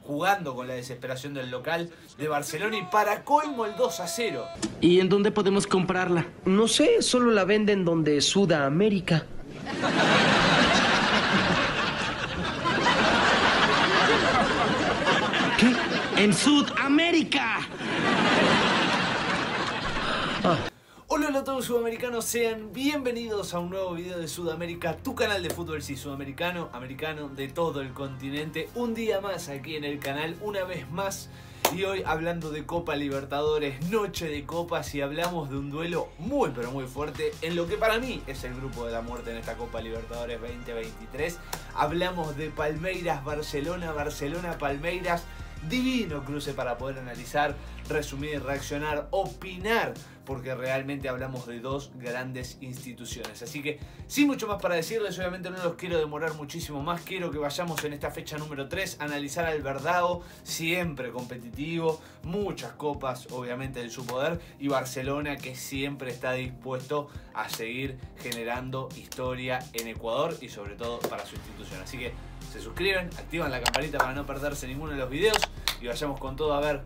jugando con la desesperación del local de Barcelona y para colmo el 2-0. ¿Y en dónde podemos comprarla? No sé, solo la venden donde Sudamérica. ¿Qué? ¡En Sudamérica! Hola a todos sudamericanos, sean bienvenidos a un nuevo video de Sudamérica, tu canal de fútbol sí sudamericano, americano de todo el continente. Un día más aquí en el canal, una vez más, y hoy hablando de Copa Libertadores, noche de copas, y hablamos de un duelo muy pero muy fuerte en lo que para mí es el grupo de la muerte en esta Copa Libertadores 2023. Hablamos de Palmeiras-Barcelona, Barcelona-Palmeiras. Divino cruce para poder analizar, resumir, reaccionar, opinar, porque realmente hablamos de dos grandes instituciones. Así que sin mucho más para decirles, obviamente no los quiero demorar muchísimo más. Quiero que vayamos en esta fecha número 3 a analizar al Verdao, siempre competitivo, muchas copas obviamente en su poder, y Barcelona que siempre está dispuesto a seguir generando historia en Ecuador y sobre todo para su institución. Así que se suscriben, activan la campanita para no perderse ninguno de los videos y vayamos con todo a ver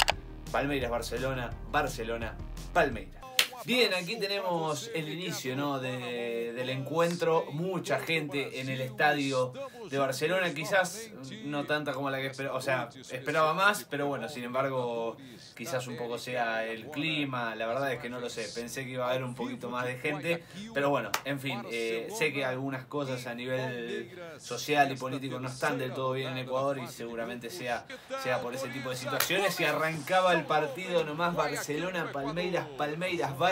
Palmeiras-Barcelona, Barcelona-Palmeiras. Bien, aquí tenemos el inicio, ¿no? del encuentro. Mucha gente en el estadio de Barcelona, quizás no tanta como la que esperaba, o sea, esperaba más, pero bueno, sin embargo, quizás un poco sea el clima. La verdad es que no lo sé, pensé que iba a haber un poquito más de gente, pero bueno, en fin, sé que algunas cosas a nivel social y político no están del todo bien en Ecuador y seguramente sea por ese tipo de situaciones. Y arrancaba el partido nomás, Barcelona-Palmeiras, Palmeiras-Barcelona.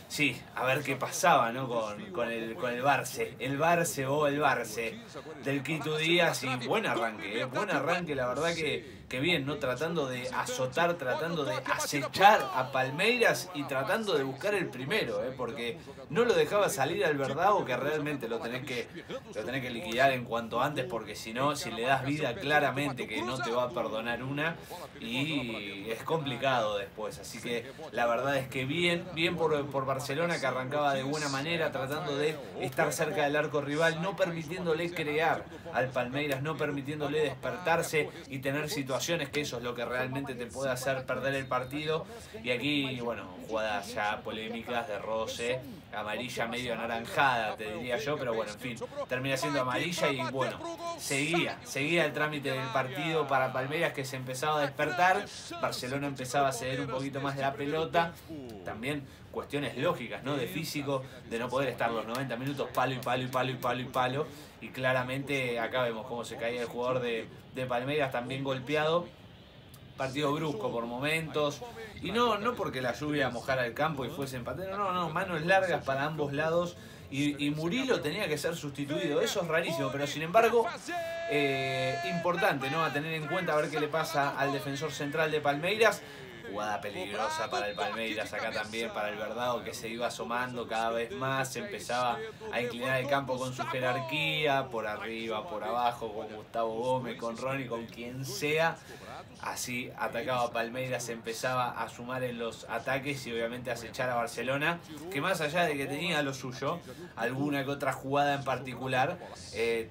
Sí, a ver qué pasaba, ¿no? con el Barce. El Barce o el Barce del Quito Díaz. Y buen arranque, la verdad que bien, ¿no? Tratando de azotar, tratando de acechar a Palmeiras y tratando de buscar el primero, porque no lo dejaba salir al Verdao, que realmente lo tenés que liquidar en cuanto antes, porque si no, si le das vida, claramente que no te va a perdonar una y es complicado después. Así que la verdad es que bien por Barcelona, que arrancaba de buena manera, tratando de estar cerca del arco rival, no permitiéndole crear al Palmeiras, no permitiéndole despertarse y tener situaciones, que eso es lo que realmente te puede hacer perder el partido. Y aquí, bueno, jugadas ya polémicas de roce, amarilla medio anaranjada, te diría yo, pero bueno, en fin, termina siendo amarilla y bueno, seguía el trámite del partido para Palmeiras, que se empezaba a despertar. Barcelona empezaba a ceder un poquito más de la pelota, también cuestiones lógicas, ¿no? De físico, de no poder estar los 90 minutos palo y palo y palo y palo y palo, y claramente acá vemos cómo se caía el jugador de Palmeiras, también golpeado. Partido brusco por momentos, y no porque la lluvia mojara el campo y fuese empate, no, manos largas para ambos lados, y Murilo tenía que ser sustituido. Eso es rarísimo, pero sin embargo importante, ¿no? A tener en cuenta, a ver qué le pasa al defensor central de Palmeiras. Jugada peligrosa para el Palmeiras, acá también para el Verdao, que se iba asomando cada vez más, se empezaba a inclinar el campo con su jerarquía, por arriba, por abajo, con Gustavo Gómez, con Ronnie, con quien sea. Así atacaba Palmeiras, se empezaba a sumar en los ataques y obviamente a acechar a Barcelona, que más allá de que tenía lo suyo, alguna que otra jugada en particular,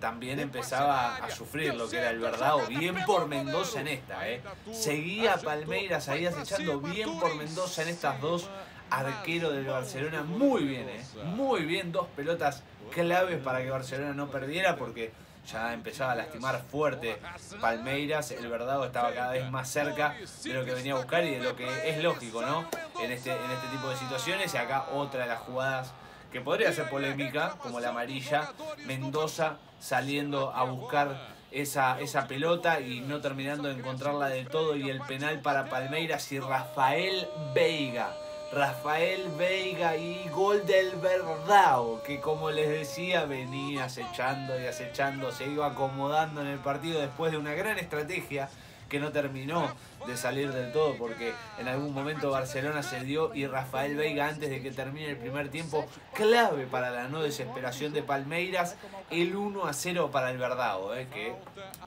también empezaba a sufrir lo que era el Verdao. Bien por Mendoza en esta, seguía Palmeiras ahí acechando, bien por Mendoza en estas dos. Arquero del Barcelona, muy bien, dos pelotas claves para que Barcelona no perdiera, porque ya empezaba a lastimar fuerte Palmeiras. El Verdao estaba cada vez más cerca de lo que venía a buscar y de lo que es lógico, ¿no? En este tipo de situaciones. Y acá otra de las jugadas que podría ser polémica, como la amarilla, Mendoza saliendo a buscar esa pelota y no terminando de encontrarla del todo, y el penal para Palmeiras. Y Rafael Veiga y gol del Verdao, que como les decía venía acechando y acechando, se iba acomodando en el partido después de una gran estrategia que no terminó de salir del todo, porque en algún momento Barcelona se dio, y Rafael Veiga, antes de que termine el primer tiempo, clave para la no desesperación de Palmeiras, el 1-0 para el Verdao, que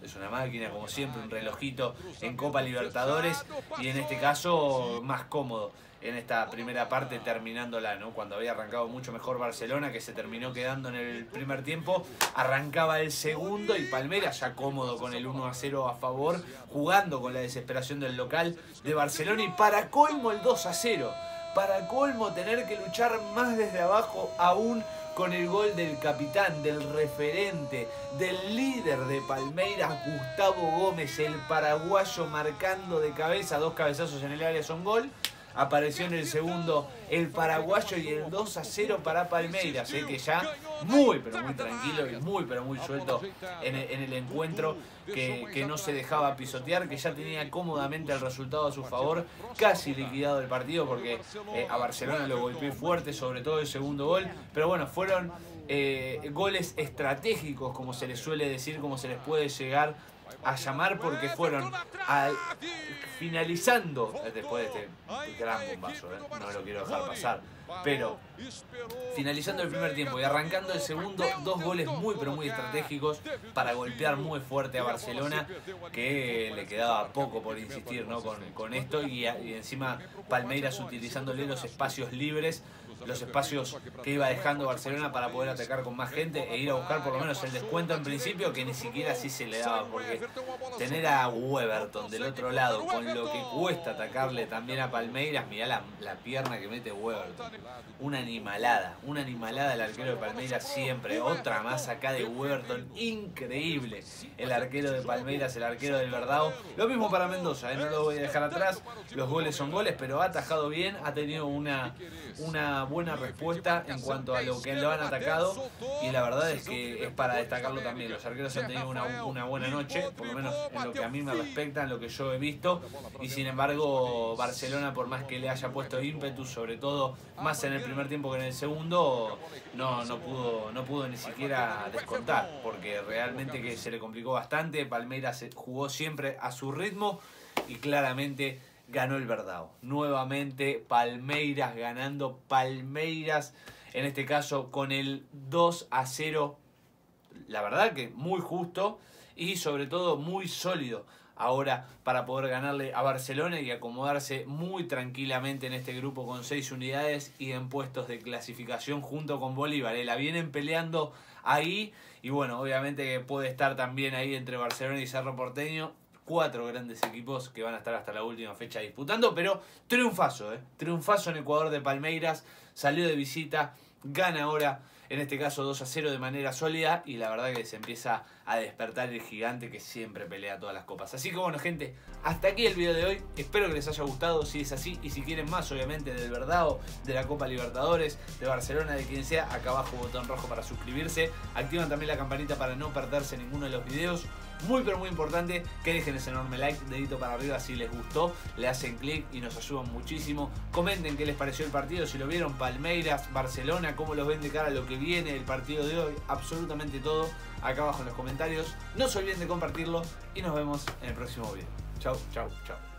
es una máquina, como siempre, un relojito en Copa Libertadores, y en este caso más cómodo. en esta primera parte terminándola, ¿no? Cuando había arrancado mucho mejor Barcelona, que se terminó quedando en el primer tiempo, arrancaba el segundo y Palmeiras ya cómodo con el 1-0 a favor, jugando con la desesperación del local de Barcelona y para colmo el 2-0. Para colmo tener que luchar más desde abajo aún con el gol del capitán, del referente, del líder de Palmeiras, Gustavo Gómez, el paraguayo marcando de cabeza, 2 cabezazos en el área son gol. Apareció en el segundo el paraguayo y el 2-0 para Palmeiras, que ya muy pero muy tranquilo y muy pero muy suelto en el encuentro, que no se dejaba pisotear, que ya tenía cómodamente el resultado a su favor, casi liquidado el partido porque a Barcelona lo golpeó fuerte, sobre todo el segundo gol, pero bueno, fueron goles estratégicos, como se les suele decir, como se les puede llegar a llamar, porque fueron finalizando después de este gran bombazo, no lo quiero dejar pasar, pero finalizando el primer tiempo y arrancando el segundo, 2 goles muy pero muy estratégicos para golpear muy fuerte a Barcelona, que le quedaba poco por insistir, ¿no? con esto y encima Palmeiras utilizándole los espacios libres, los espacios que iba dejando Barcelona para poder atacar con más gente e ir a buscar por lo menos el descuento en principio, que ni siquiera así se le daba, porque tener a Weberton del otro lado con lo que cuesta atacarle también a Palmeiras, mirá la pierna que mete Weberton, una animalada el arquero de Palmeiras siempre, otra más acá de Weberton, increíble el arquero de Palmeiras, el arquero del Verdão. Lo mismo para Mendoza, no lo voy a dejar atrás, los goles son goles, pero ha atajado bien, ha tenido una buena respuesta en cuanto a lo que lo han atacado, y la verdad es que es para destacarlo también. Los arqueros han tenido una buena noche, por lo menos en lo que a mí me respecta, en lo que yo he visto, y sin embargo Barcelona, por más que le haya puesto ímpetu, sobre todo más en el primer tiempo que en el segundo, no pudo ni siquiera descontar, porque realmente que se le complicó bastante. Palmeiras jugó siempre a su ritmo y claramente ganó el Verdão. Nuevamente Palmeiras ganando, Palmeiras en este caso con el 2-0. La verdad que muy justo y sobre todo muy sólido ahora para poder ganarle a Barcelona y acomodarse muy tranquilamente en este grupo con 6 unidades y en puestos de clasificación junto con Bolívar. La vienen peleando ahí y bueno, obviamente que puede estar también ahí entre Barcelona y Cerro Porteño. 4 grandes equipos que van a estar hasta la última fecha disputando, pero triunfazo, triunfazo en Ecuador de Palmeiras, salió de visita, gana ahora, en este caso 2-0 de manera sólida, y la verdad que se empieza a despertar el gigante que siempre pelea todas las copas. Así que bueno, gente, hasta aquí el video de hoy, espero que les haya gustado. Si es así y si quieren más obviamente del Verdão, de la Copa Libertadores, de Barcelona, de quien sea, acá abajo botón rojo para suscribirse, activan también la campanita para no perderse ninguno de los videos. Muy pero muy importante que dejen ese enorme like, dedito para arriba si les gustó, le hacen clic y nos ayudan muchísimo. Comenten qué les pareció el partido, si lo vieron, Palmeiras, Barcelona, cómo los ven de cara a lo que viene el partido de hoy, absolutamente todo acá abajo en los comentarios. No se olviden de compartirlo y nos vemos en el próximo video. Chau, chau, chau.